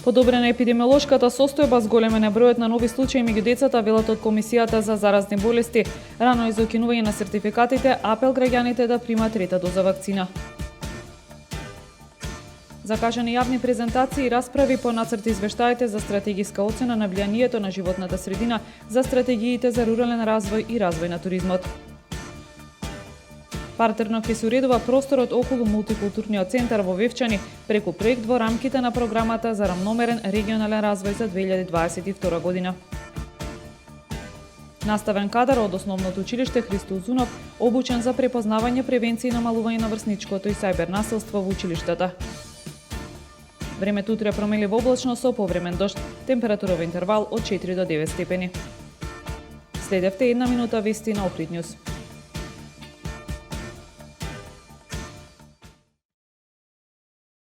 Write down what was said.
Подобрена е епидемиолошката состојба, зголемен е бројот на нови случаи меѓу децата, велат од Комисијата за заразни болести. Рано изокинување на сертификатите, апел граѓаните да примат трета доза вакцина. Закажани јавни презентации и расправи по нацрт извештаите за стратегиска оцена на влијанието на животната средина за стратегиите за рурален развој и развој на туризмот. Партерно ќе се уредува просторот околу мултикултурниот центар во Вевчани преку проект во рамките на програмата за рамномерен регионален развој за 2022 година. Наставен кадар од основното училиште Христо Узунов, обучен за препознавање, превенција и намалување на врсничкото и сајбер насилство во училиштата. Времето утре променливо облачно со повремен дожд, температура во интервал од 4 до 9 степени. Следевте една минута вести на Оприт Нјуз.